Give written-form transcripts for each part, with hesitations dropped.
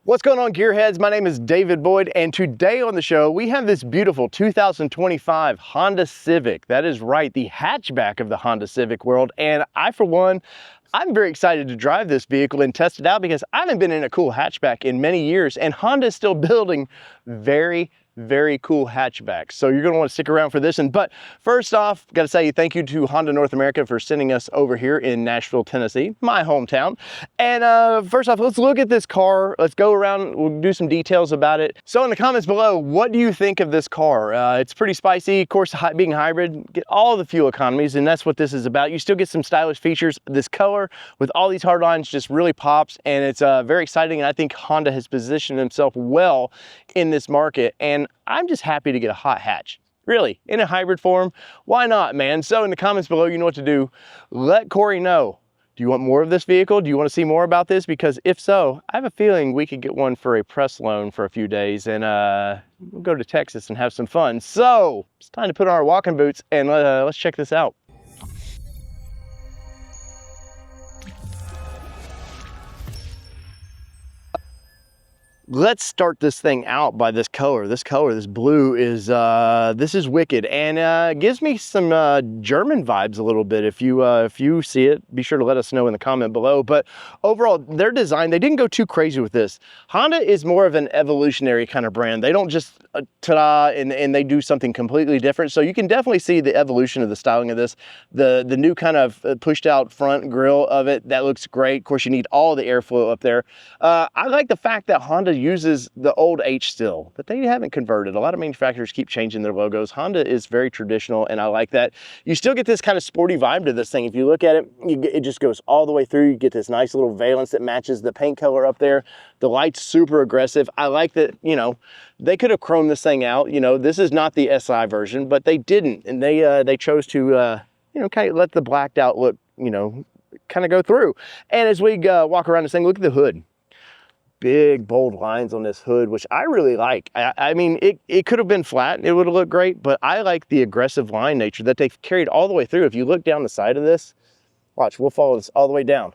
What's going on, gearheads? My name is David Boyd, and today on the show we have this beautiful 2025 Honda Civic. That is right, the hatchback of the Honda Civic world. And I, for one, I'm very excited to drive this vehicle and test it out because I haven't been in a cool hatchback in many years, and Honda is still building very cool hatchbacks. So you're gonna want to stick around for this. But first off, gotta say thank you to Honda North America for sending us over here in Nashville, Tennessee, my hometown. And first off, let's look at this car. Let's go around, we'll do some details about it. So in the comments below, what do you think of this car? It's pretty spicy. Of course, being hybrid, get all the fuel economies, and that's what this is about. You still get some stylish features. This color with all these hard lines just really pops, and it's very exciting. And I think Honda has positioned himself well in this market. And I'm just happy to get a hot hatch. Really, in a hybrid form, why not, man? So in the comments below, you know what to do. Let Corey know. Do you want more of this vehicle? Do you want to see more about this? Because if so, I have a feeling we could get one for a press loan for a few days and we'll go to Texas and have some fun. So it's time to put on our walking boots and let's check this out. Let's start this thing out by this color. This blue is, this is wicked, and gives me some German vibes a little bit. If you see it, be sure to let us know in the comment below. But overall, their design, they didn't go too crazy with this. Honda is more of an evolutionary kind of brand. They don't just ta-da, and they do something completely different. So you can definitely see the evolution of the styling of this. The new kind of pushed out front grille of it, that looks great. Of course, you need all the airflow up there. I like the fact that Honda uses the old H still, but they haven't converted. A lot of manufacturers keep changing their logos. Honda is very traditional, and I like that. You still get this kind of sporty vibe to this thing. If you look at it, it just goes all the way through. You get this nice little valance that matches the paint color up there. The light's super aggressive. I like that, you know, they could have chromed this thing out. You know, this is not the SI version, but they didn't, and they chose to, you know, kind of let the blacked out look, you know, kind of go through. And as we walk around this thing, look at the hood. Big bold lines on this hood, which I really like. I mean, it could have been flat, it would have looked great, but I like the aggressive line nature that they've carried all the way through. If you look down the side of this, watch, we'll follow this all the way down.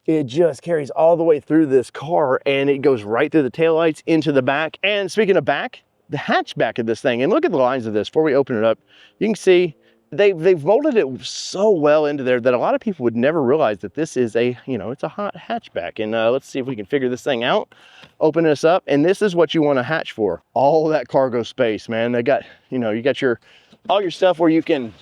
It just carries all the way through this car, and it goes right through the taillights into the back. And speaking of back, the hatchback of this thing, and look at the lines of this before we open it up. You can see they've molded it so well into there that a lot of people would never realize that this is a, you know, it's a hot hatchback. And let's see if we can figure this thing out. Open this up, and this is what you want to hatch for. All that cargo space, man. They got, you know, you got all your stuff where you can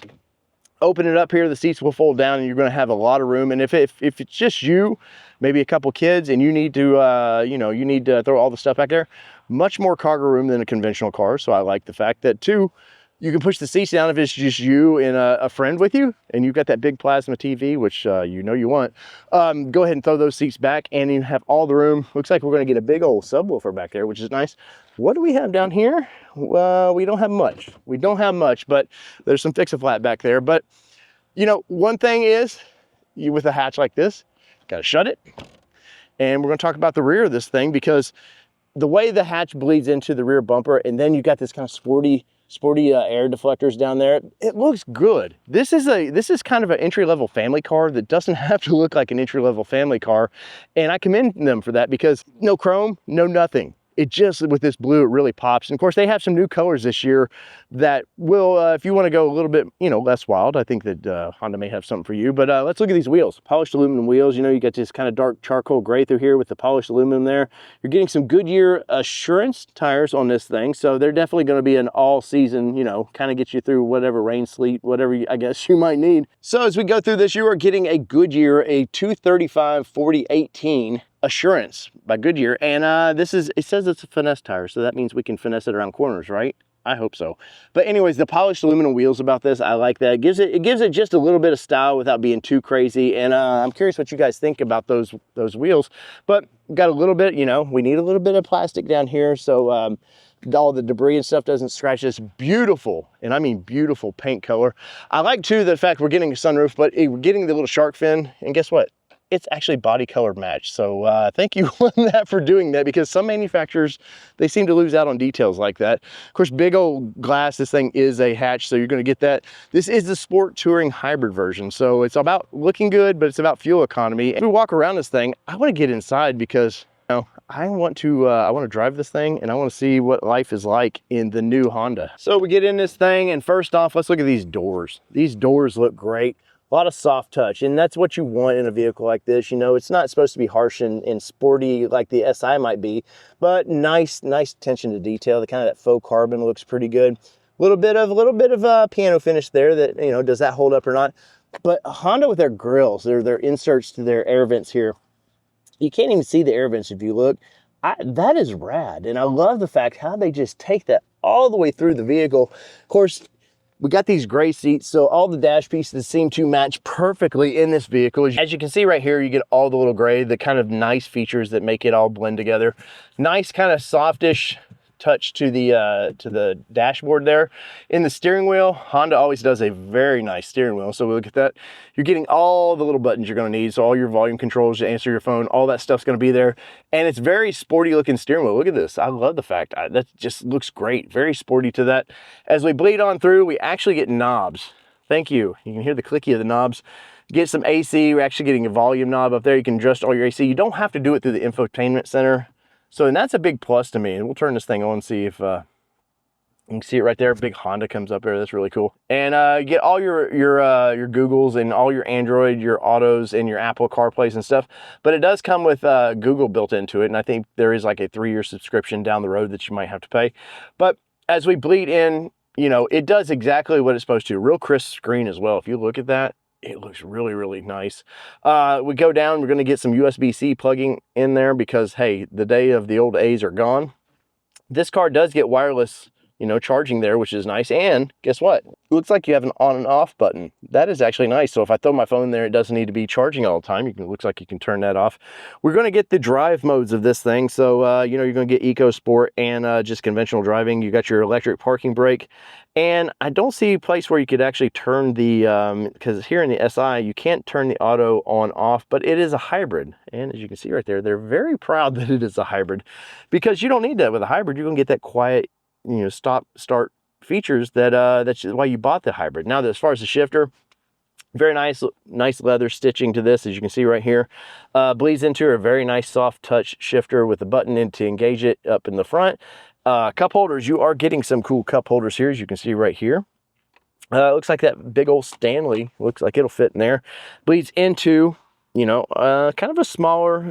open it up here. The seats will fold down, and you're going to have a lot of room. And if it's just you, maybe a couple kids, and you need to, you know, you need to throw all the stuff back there, much more cargo room than a conventional car. So I like the fact that too, you can push the seats down if it's just you and a friend with you, and you've got that big plasma TV, which you know you want. Go ahead and throw those seats back, and you have all the room. Looks like we're going to get a big old subwoofer back there, which is nice. What do we have down here? Well, we don't have much. We don't have much, but there's some fix-a-flat back there. But, you know, one thing is, you with a hatch like this, got to shut it. And we're going to talk about the rear of this thing, because the way the hatch bleeds into the rear bumper, and then you got this kind of sporty air deflectors down there, it looks good. This is kind of an entry-level family car that doesn't have to look like an entry-level family car, and I commend them for that, because no chrome, no nothing. It just, with this blue, it really pops. And of course, they have some new colors this year that will, if you want to go a little bit, you know, less wild, I think that Honda may have something for you. But let's look at these wheels. Polished aluminum wheels. You know, you got this kind of dark charcoal gray through here with the polished aluminum there. You're getting some Goodyear Assurance tires on this thing. So they're definitely going to be an all-season, you know, kind of get you through whatever rain, sleet, whatever I guess you might need. So as we go through this, you are getting a Goodyear, a 235/40/18 Assurance by Goodyear, and it says it's a finesse tire, so that means we can finesse it around corners, right? I hope so. But anyways, the polished aluminum wheels about this, I like that. It gives it just a little bit of style without being too crazy. And I'm curious what you guys think about those wheels. But got a little bit, you know, we need a little bit of plastic down here, so all the debris and stuff doesn't scratch this beautiful, and I mean beautiful paint color. I like too the fact we're getting a sunroof, but we're getting the little shark fin, and guess what? It's actually body color matched. So thank you on that for doing that, because some manufacturers, they seem to lose out on details like that. Of course, big old glass, this thing is a hatch, so you're going to get that. This is the sport touring hybrid version. So it's about looking good, but it's about fuel economy. As we walk around this thing, I want to get inside because, you know, I want to drive this thing, and I want to see what life is like in the new Honda. So we get in this thing, and first off, let's look at these doors. These doors look great. A lot of soft touch, and that's what you want in a vehicle like this. You know, it's not supposed to be harsh and sporty like the SI might be, but nice attention to detail. The kind of that faux carbon looks pretty good. A little bit of piano finish there. That, you know, does that hold up or not? But Honda with their grills, their inserts to their air vents here, you can't even see the air vents if you look. That is rad, and I love the fact how they just take that all the way through the vehicle. Of course, we got these gray seats, so all the dash pieces seem to match perfectly in this vehicle. As you can see right here, you get all the little gray, the kind of nice features that make it all blend together. Nice kind of softish touch to the dashboard there. In the steering wheel, Honda always does a very nice steering wheel. So we look at that. You're getting all the little buttons you're going to need. So all your volume controls to answer your phone, all that stuff's going to be there. And it's very sporty looking steering wheel. Look at this. I love the fact that just looks great. Very sporty to that. As we bleed on through, we actually get knobs. Thank you. You can hear the clicky of the knobs. Get some AC. We're actually getting a volume knob up there. You can adjust all your AC. You don't have to do it through the infotainment center. So, and that's a big plus to me. And we'll turn this thing on and see if you can see it right there. Big Honda comes up there. That's really cool. And you get all your Googles and all your Android, your autos, and your Apple CarPlays and stuff. But it does come with Google built into it. And I think there is like a 3-year subscription down the road that you might have to pay. But as we bleed in, you know, it does exactly what it's supposed to. Real crisp screen as well. If you look at that, it looks really nice. We go down, we're going to get some USB-C plugging in there because, hey, the day of the old A's are gone. This car does get wireless, you know, charging there, which is nice. And guess what? It looks like you have an on and off button. That is actually nice. So if I throw my phone there, it doesn't need to be charging all the time. It looks like you can turn that off. We're going to get the drive modes of this thing. So, you know, you're going to get Eco Sport and just conventional driving. You got your electric parking brake. And I don't see a place where you could actually turn the, because here in the SI, you can't turn the auto on off, but it is a hybrid. And as you can see right there, they're very proud that it is a hybrid because you don't need that with a hybrid. You're going to get that quiet, you know, stop start features that that's why you bought the hybrid. Now, as far as the shifter, very nice leather stitching to this, as you can see right here. Bleeds into a very nice soft touch shifter with a button in to engage it up in the front. Cup holders, you are getting some cool cup holders here, as you can see right here. Looks like that big old Stanley looks like it'll fit in there. Bleeds into, you know, kind of a smaller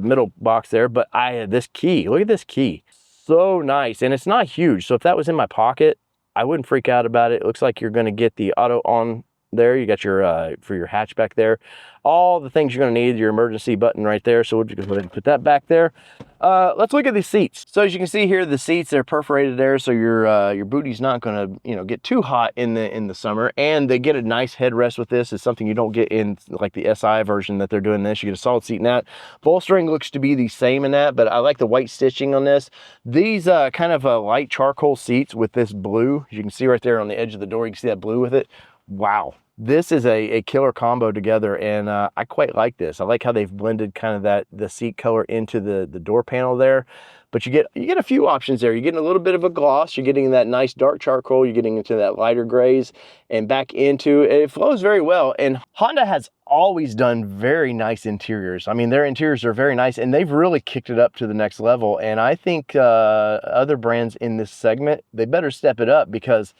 middle box there. But this key, look at this key. So nice, and it's not huge. So if that was in my pocket, I wouldn't freak out about it. It looks like you're going to get the auto on there. You got your for your hatchback there. All the things you're going to need, your emergency button right there. So we'll just go ahead and put that back there. Let's look at the seats. So as you can see here, the seats are perforated there, so your booty's not going to, you know, get too hot in the summer. And they get a nice headrest with this. It's something you don't get in like the SI version that they're doing this. You get a solid seat in that. Bolstering looks to be the same in that, but I like the white stitching on this. These kind of light charcoal seats with this blue, as you can see right there on the edge of the door, you can see that blue with it. Wow. This is a killer combo together, and I quite like this. I like how they've blended kind of the seat color into the door panel there. But you get a few options there. You're getting a little bit of a gloss. You're getting that nice dark charcoal. You're getting into that lighter grays and back into it. It flows very well. And Honda has always done very nice interiors. I mean, their interiors are very nice, and they've really kicked it up to the next level. And I think other brands in this segment, they better step it up, because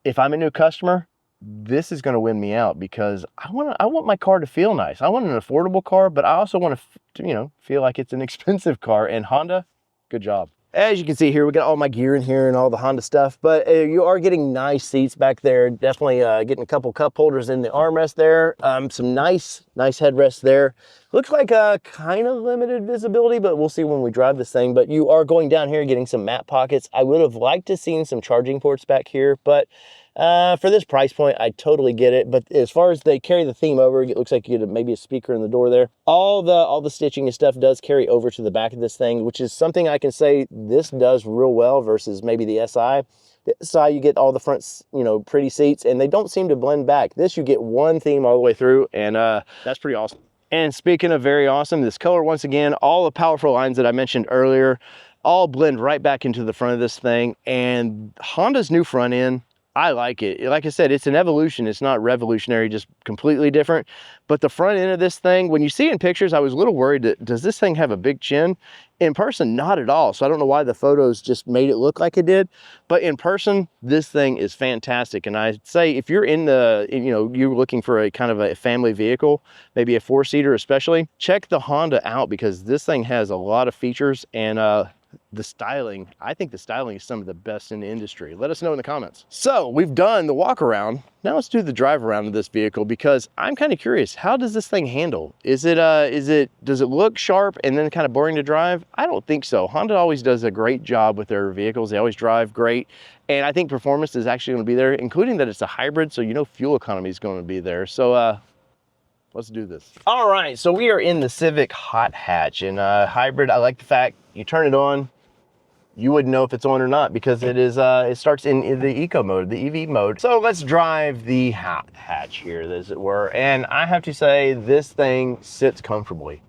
if I'm a new customer, this is going to win me out, because I want my car to feel nice. I want an affordable car, but I also want to, you know, feel like it's an expensive car. And Honda, good job. As you can see here, we got all my gear in here and all the Honda stuff, but you are getting nice seats back there. Definitely getting a couple cup holders in the armrest there. Some nice headrests there. Looks like kind of limited visibility, but we'll see when we drive this thing. But you are going down here, getting some mat pockets. I would have liked to seen some charging ports back here, but for this price point, I totally get it. But as far as they carry the theme over, it looks like you get maybe a speaker in the door there. All the stitching and stuff does carry over to the back of this thing, which is something I can say this does real well versus maybe the SI. The SI, you get all the front, you know, pretty seats, and they don't seem to blend back. This, you get one theme all the way through, and that's pretty awesome. And speaking of very awesome, this color, once again, all the powerful lines that I mentioned earlier, all blend right back into the front of this thing. And Honda's new front end, I like it. Like I said, it's an evolution. It's not revolutionary, just completely different. But the front end of this thing, when you see it in pictures, I was a little worried that, does this thing have a big chin? In person, not at all. So I don't know why the photos just made it look like it did. But in person, this thing is fantastic. And I'd say if you're in the, you know, you're looking for a kind of a family vehicle, maybe a 4-seater especially, check the Honda out, because this thing has a lot of features, and the styling, I think the styling is some of the best in the industry. Let us know in the comments. So we've done the walk around. Now let's do the drive around of this vehicle, because I'm kind of curious, how does this thing handle? Does it look sharp and then kind of boring to drive? I don't think so. Honda always does a great job with their vehicles. They always drive great. And I think performance is actually going to be there, including that it's a hybrid. So, you know, fuel economy is going to be there. So, let's do this. All right, so we are in the Civic hot hatch, and hybrid. I like the fact you turn it on, you wouldn't know if it's on or not, because it is. It starts in the eco mode, the EV mode. So let's drive the hot hatch here, as it were. And I have to say, this thing sits comfortably.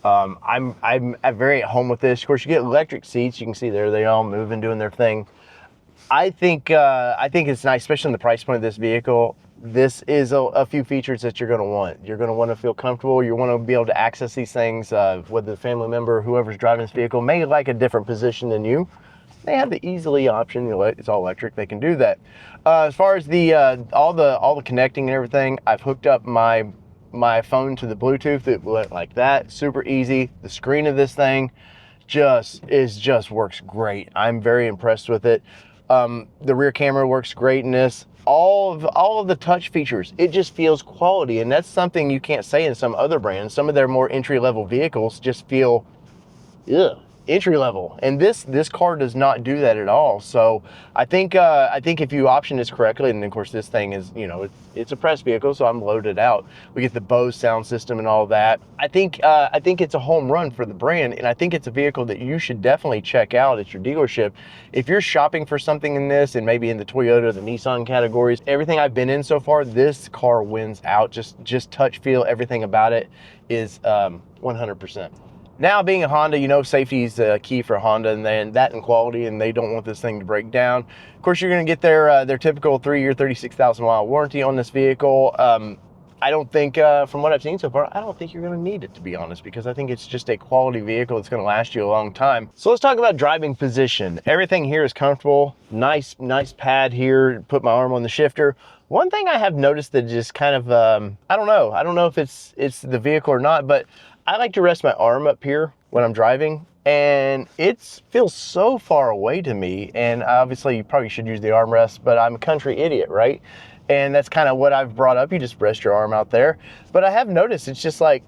I'm very at home with this. Of course, you get electric seats. You can see there they all move and doing their thing. I think it's nice, especially in the price point of this vehicle. This is a few features that you're going to want. You're going to want to feel comfortable. You want to be able to access these things, whether the family member, whoever's driving this vehicle, may like a different position than you. They have the easily option. It's all electric. They can do that. As far as the all the connecting and everything, I've hooked up my phone to the Bluetooth. It went like that, super easy. The screen of this thing just works great. I'm very impressed with it. The rear camera works great in this. All of the touch features, it just feels quality, and that's something you can't say in some other brands. Some of their more entry-level vehicles just feel entry level, and this car does not do that at all. So I think if you option this correctly, and of course this thing is, you know, it's a press vehicle, so I'm loaded out. We get the Bose sound system and all that. I think it's a home run for the brand, and I think it's a vehicle that you should definitely check out at your dealership if you're shopping for something in this, and maybe in the Toyota, the Nissan categories. Everything I've been in so far, this car wins out. Just touch, feel, everything about it is 100%. Now, being a Honda, you know, safety is key for Honda, and then that and quality, and they don't want this thing to break down. Of course, you're going to get their typical 3-year, 36,000 mile warranty on this vehicle. I don't think, from what I've seen so far, I don't think you're going to need it, to be honest, because I think it's just a quality vehicle that's going to last you a long time. So let's talk about driving position. Everything here is comfortable. Nice pad here. Put my arm on the shifter. One thing I have noticed that just kind of, I don't know if it's the vehicle or not, but I like to rest my arm up here when I'm driving, and it feels so far away to me. And obviously you probably should use the armrest, but I'm a country idiot, right? And that's kind of what I've brought up. You just rest your arm out there. But I have noticed it's just like,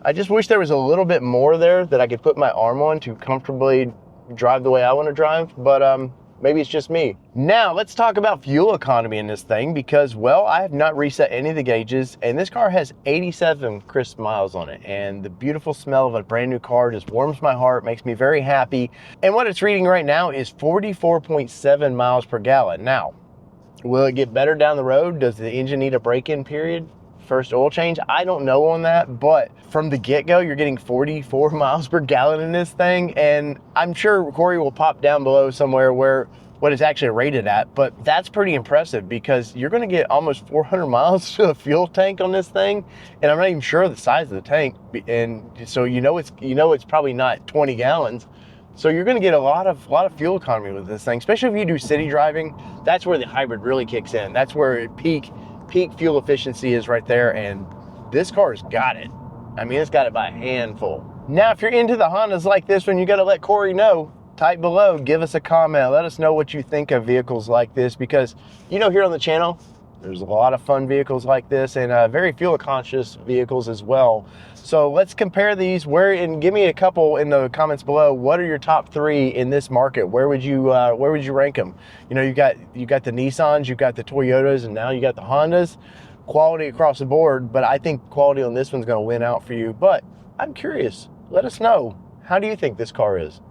I just wish there was a little bit more there that I could put my arm on to comfortably drive the way I want to drive. But maybe it's just me. Now let's talk about fuel economy in this thing, because, well, I have not reset any of the gauges, and this car has 87 crisp miles on it, and the beautiful smell of a brand new car just warms my heart, makes me very happy. And what it's reading right now is 44.7 miles per gallon. Now, will it get better down the road? Does the engine need a break-in period? First oil change? I don't know on that, but from the get-go, you're getting 44 miles per gallon in this thing, and I'm sure Corey will pop down below somewhere what it's actually rated at, but that's pretty impressive, because you're going to get almost 400 miles to a fuel tank on this thing, and I'm not even sure of the size of the tank, and so it's probably not 20 gallons. So you're going to get a lot of fuel economy with this thing, especially if you do city driving. That's where the hybrid really kicks in. That's where peak fuel efficiency is right there, and this car's got it. I mean, it's got it by a handful. Now, if you're into the Hondas like this one, you got to let Corey know. Type below, give us a comment, let us know what you think of vehicles like this, because, you know, here on the channel, there's a lot of fun vehicles like this, and very fuel conscious vehicles as well. So let's compare these. And give me a couple in the comments below. What are your top 3 in this market? Where would you rank them? You know, you got the Nissans, you got the Toyotas, and now you got the Hondas. Quality across the board, but I think quality on this one's going to win out for you. But I'm curious. Let us know. How do you think this car is?